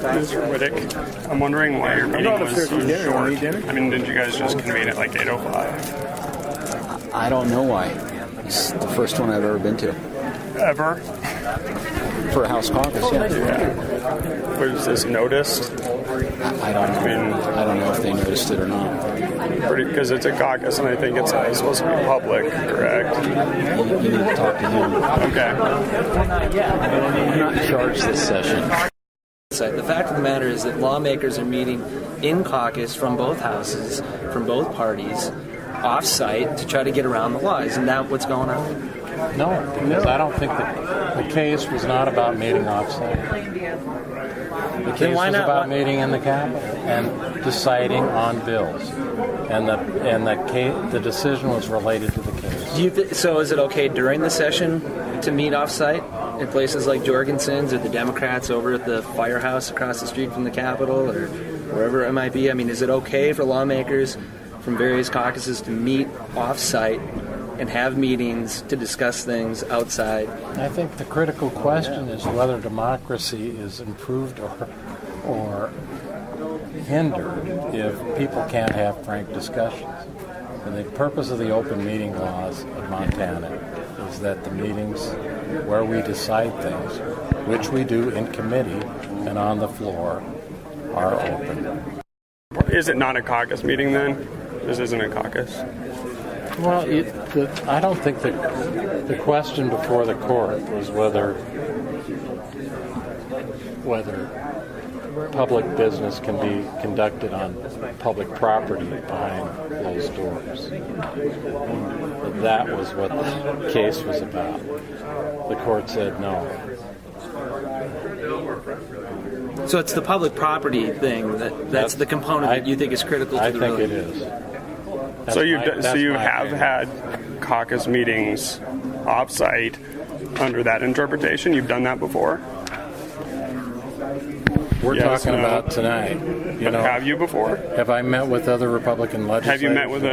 Mr. Whittick, I'm wondering why your meeting was so short. I mean, didn't you guys just convene at like 8:05? I don't know why. It's the first one I've ever been to. Ever? For a House Caucus, yeah. Was this noticed? I don't know if they noticed it or not. Because it's a caucus, and I think it's supposed to be public, correct? You need to talk to him. Okay. I'm not charged this session. The fact of the matter is that lawmakers are meeting in caucus from both houses, from both parties, off-site to try to get around the law. Isn't that what's going on? No, because I don't think that the case was not about meeting off-site. The case was about meeting in the Capitol and deciding on bills, and the decision was related to the case. So is it okay during the session to meet off-site in places like Jorgensen's or the Democrats over at the firehouse across the street from the Capitol or wherever it might be? I mean, is it okay for lawmakers from various caucuses to meet off-site and have meetings to discuss things outside? I think the critical question is whether democracy is improved or hindered if people can't have frank discussions. And the purpose of the open meeting laws of Montana is that the meetings where we decide things, which we do in committee and on the floor, are open. Is it not a caucus meeting then? This isn't a caucus? Well, I don't think that the question before the court was whether public business can be conducted on public property behind closed doors. That was what the case was about. The court said no. So it's the public property thing that's the component that you think is critical to the ruling? I think it is. So you have had caucus meetings off-site under that interpretation? You've done that before? We're talking about tonight. Have you before? Have I met with other Republican legislators? Have you met with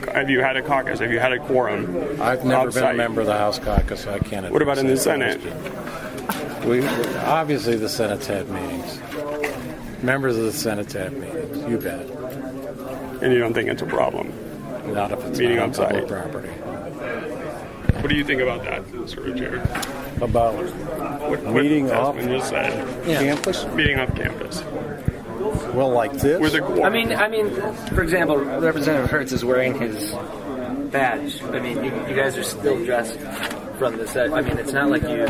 have you had a caucus? Have you had a quorum? I've never been a member of the House Caucus, so I can't. What about in the Senate? Obviously the Senate's had meetings. Members of the Senate's had meetings. You bet. And you don't think it's a problem? Not if it's meeting not on public property. What do you think about that, sort of, Jared? About meeting off campus? Meeting off campus. Well, like this? I mean, for example, Representative Hertz is wearing his badge. I mean, you guys are still dressed from the set. I mean, it's not like you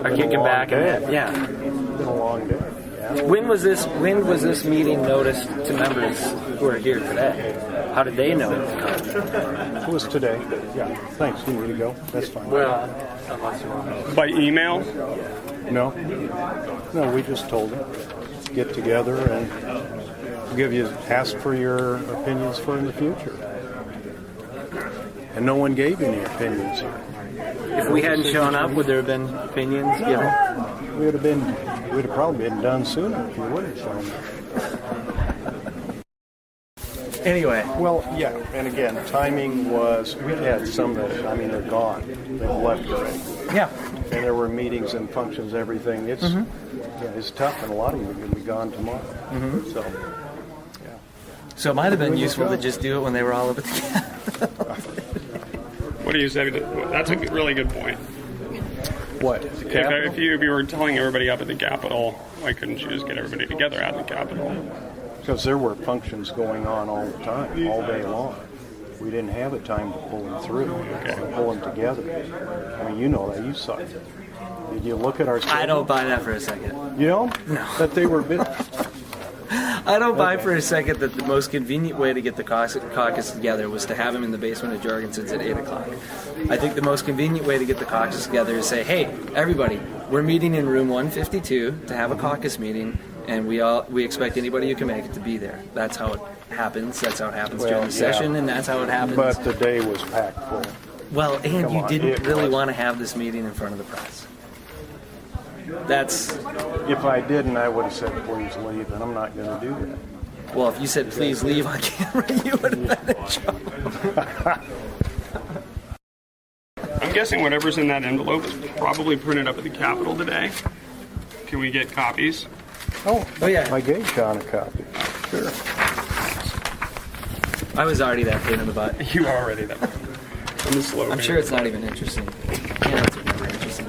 are kicking back and it's been a long day. Yeah. When was this meeting noticed to members who are here today? How did they know it was coming? It was today. Yeah. Thanks. You need to go. That's fine. Well, by email? No, we just told them get together and ask for your opinions for in the future. And no one gave any opinions here. If we hadn't shown up, would there have been opinions given? We'd have probably been done sooner if you would have shown up. Anyway. Well, yeah, and again, timing was, we had some that, they're gone. They've left already. Yeah. And there were meetings and functions, everything. It's tough, and a lot of you are going to be gone tomorrow. Mm-hmm. So, yeah. So it might have been useful to just do it when they were all over the Capitol. What do you say? That's a really good point. What? If you were telling everybody up at the Capitol, why couldn't you just get everybody together at the Capitol? Because there were functions going on all the time, all day long. We didn't have a time to pull them through, pull them together. I mean, you know that. You saw it. Did you look at our schedule? I don't buy that for a second. You don't? No. That they were busy? I don't buy for a second that the most convenient way to get the caucus together was to have him in the basement of Jorgensen's at 8 o'clock. I think the most convenient way to get the caucus together is say, hey, everybody, we're meeting in room 152 to have a caucus meeting, and we expect anybody who can make it to be there. That's how it happens. That's how it happens during the session, and that's how it happens. But the day was packed full. Well, and you didn't really want to have this meeting in front of the press. If I didn't, I would have said, please leave, and I'm not going to do that. Well, if you said, please leave on camera, you would have been in trouble. I'm guessing whatever's in that envelope is probably printed up at the Capitol today. Can we get copies? Oh, yeah. I gave John a copy. Sure. I was already that pain in the butt. You already that. I'm the slow. I'm sure it's not even interesting. Yeah, it's never interesting.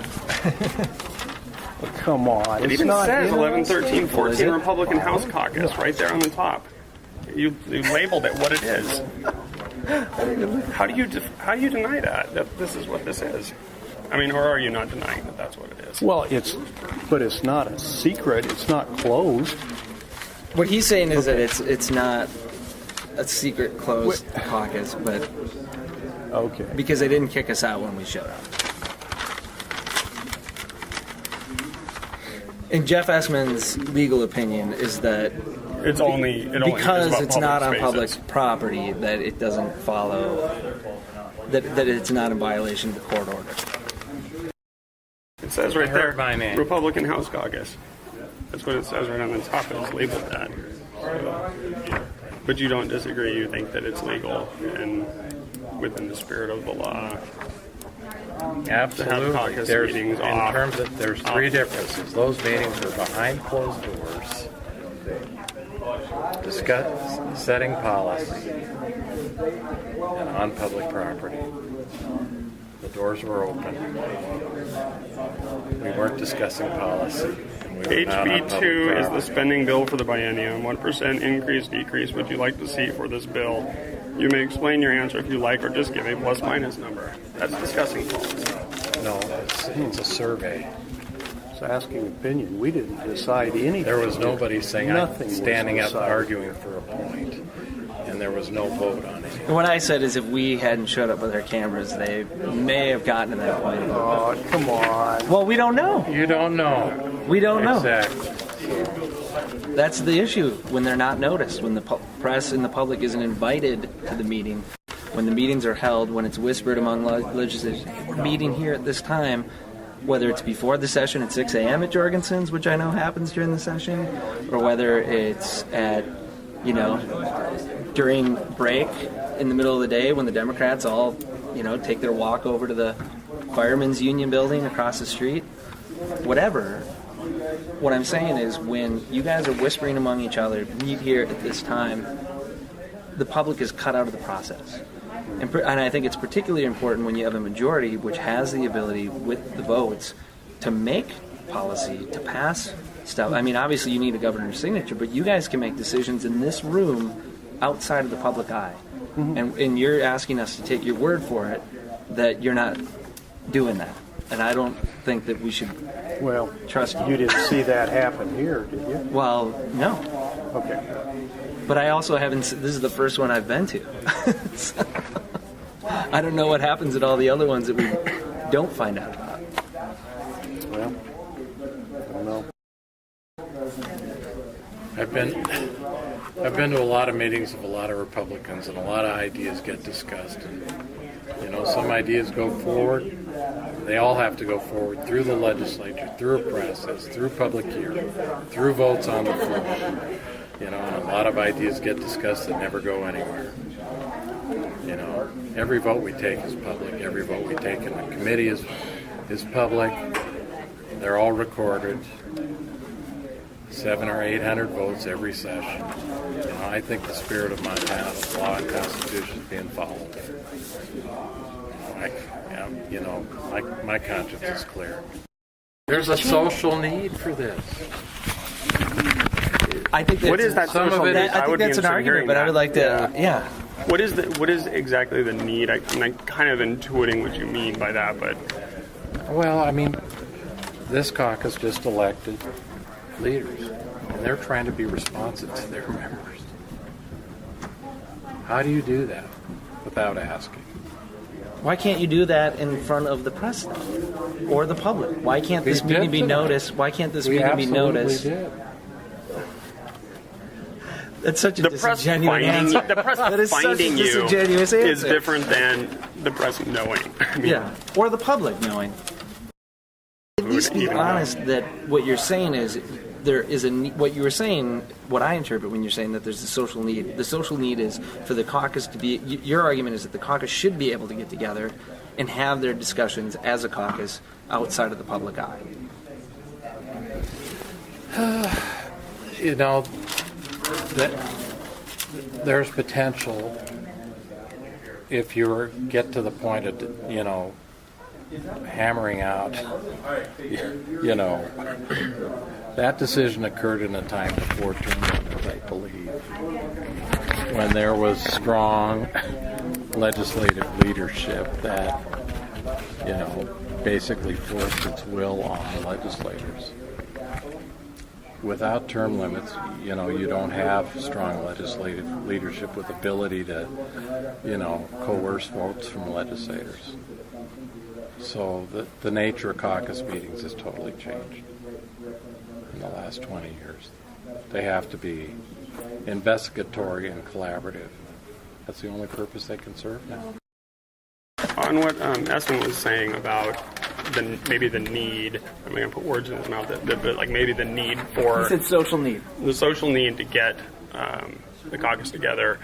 Well, come on. It It's even not says 11, 13, Is 14 it? Republican House Caucus right there on the top. You labeled it what it is. How do you deny that this is what this is? I mean, or are you not denying that that's what it is? Well, but it's not a secret. It's not closed. What he's saying is that it's not a secret closed caucus, but Okay. because they didn't kick us out when we showed up. And Jeff Essman's legal opinion is that It's only because is about it's not on public spaces. public property that it doesn't follow that it's not in violation of the court order. It says right there, my name. Republican House Caucus. That's what it says right on the top. It's labeled that. But you don't disagree. You think that it's legal and within the spirit of the law. Absolutely. caucus There's, meetings in off. terms of, there's three differences. Those meetings are behind closed doors, setting policy, and on public property. The doors were open. We weren't discussing policy. And we were not on public HB2 is the property. spending bill for the biennium. What % increase, decrease would you like to see for this bill? You may explain your answer if you like, or just give a plus-minus number. That's discussing policy. No, it's a survey. It's asking opinion. We didn't decide anything. There was nobody saying, Nothing I'm was standing up decided. arguing for a point, and there was no vote on it. And what I said is if we hadn't showed up with our cameras, they may have gotten to that point. Oh, come on. Well, we don't know. You don't know. We don't know. Exactly. That's the issue when they're not noticed, when the press and the public isn't invited to the meeting, when the meetings are held, when it's whispered among legislators, hey, we're meeting here at this time, whether it's before the session at 6 a.m. at Jorgensen's, which I know happens during the session, or whether it's at, during break in the middle of the day when the Democrats all, take their walk over to the Firemen's Union building across the street, whatever. What I'm saying is when you guys are whispering among each other, meet here at this time, the public is cut out of the process. And I think it's particularly important when you have a majority which has the ability with the votes to make policy, to pass stuff. I mean, obviously you need a governor's signature, but you guys can make decisions in this room outside of the public eye. Mm-hmm. And you're asking us to take your word for it that you're not doing that. And I don't think that we should trust you. You didn't see that happen here, did you? Well, no. Okay. But I also haven't. This is the first one I've been to. So, I don't know what happens at all the other ones that we don't find out about. Well, I don't know. I've been to a lot of meetings of a lot of Republicans, and a lot of ideas get discussed. And, some ideas go forward. They all have to go forward through the legislature, through a process, through public hearing, through votes on the floor. And a lot of ideas get discussed that never go anywhere. Every vote we take is public. Every vote we take in the committee is public. They're all recorded. 700 or 800 votes every session. I think the spirit of Montana, the law and Constitution is being followed. My conscience is clear. There's a social need for this. I think that's, What is that some of social it need? is- I think would be that's an interested in argument, hearing but I that. would like to. Yeah. What is exactly the need? I'm kind of intuiting what you mean by that, but Well, I mean, this caucus just elected leaders, and they're trying to be responsive to their members. How do you do that without asking? Why can't you do that in front of the press though? Or the public? Why can't this We meeting did be tonight. noticed? Why can't this We meeting be absolutely noticed? did. That's such a the press disingenuous finding answer. the press That is such a finding you disingenuous is answer. different than the press knowing. I mean, Yeah, or the public knowing. At least be even honest that what you're saying is there is a what you were saying. What I interpret when you're saying that there's a social need. The social need is for the caucus to be. Your argument is that the caucus should be able to get together and have their discussions as a caucus outside of the public eye. you know, that there's potential if you get to the point of, you know, hammering out, you know, that decision occurred in a time before term limits, I believe, when there was strong legislative leadership that, you know, basically forced its will on the legislators. Without term limits, you know, you don't have strong legislative leadership with ability to, you know, coerce votes from legislators. So the nature of caucus meetings has totally changed in the last 20 years. They have to be investigatory and collaborative. That's the only purpose they can serve now. On what Espen was saying about maybe the need, I'm going to put words in his mouth, but like maybe the need for... He said social need. The social need to get the caucus together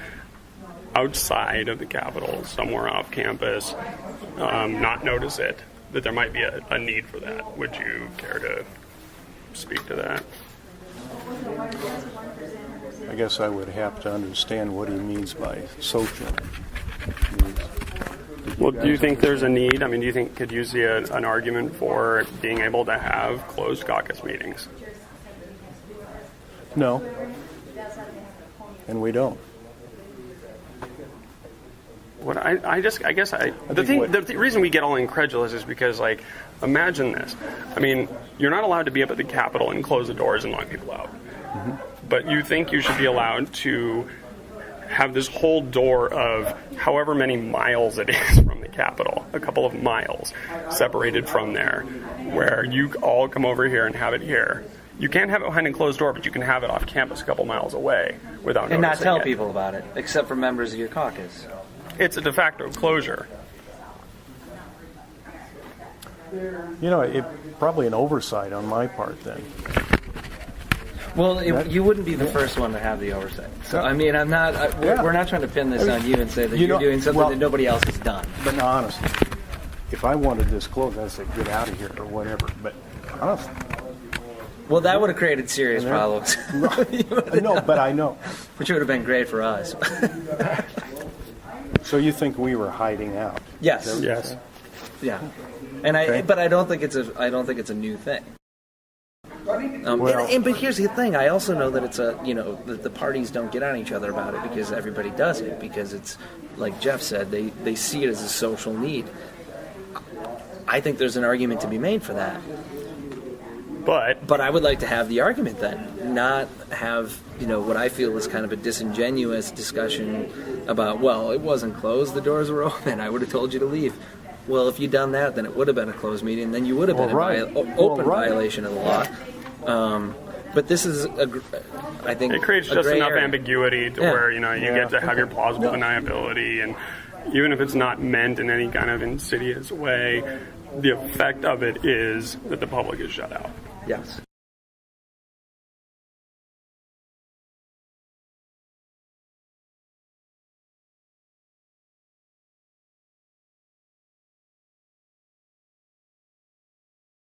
outside of the Capitol, somewhere off campus, not notice it, that there might be a need for that. Would you care to speak to that? I guess I would have to understand what he means by social. Well, do you think there's a need? I mean, could you see an argument for being able to have closed caucus meetings? No. And we don't. What the reason we get all incredulous is because, like, imagine this. I mean, you're not allowed to be up at the Capitol and close the doors and lock people out. Mm-hmm. But you think you should be allowed to have this whole door of however many miles it is from the Capitol, a couple of miles separated from there, where you all come over here and have it here. You can't have it behind a closed door, but you can have it off campus a couple miles away without and not tell it. people about it, except for members of your caucus. It's a de facto closure. You know, it probably an oversight on my part then. Well, you wouldn't be the first one to have the oversight. So, I mean, I'm not. We're not trying to pin this on you and say that you're doing something that nobody else has done. But no, honestly, if I wanted this closed, I'd say get out of here or whatever. But honestly, well, that would have created serious problems. No, but I know. Which would have been great for us. So you think we were hiding out? Yes. Yes. Yeah. And but I don't think it's a new thing. But here's the thing. I also know that it's that the parties don't get on each other about it because everybody does it, because it's, like Jeff said, they see it as a social need. I think there's an argument to be made for that. But I would like to have the argument then, not have, what I feel is kind of a disingenuous discussion about, well, it wasn't closed, the doors were open, I would have told you to leave. Well, if you'd done that, then it would have been a closed meeting, then you would have been in open violation of the law. But this is, I think, it creates just enough area. Ambiguity to where you get to have your plausible deniability, and even if it's not meant in any kind of insidious way, the effect of it is that the public is shut out. Yes.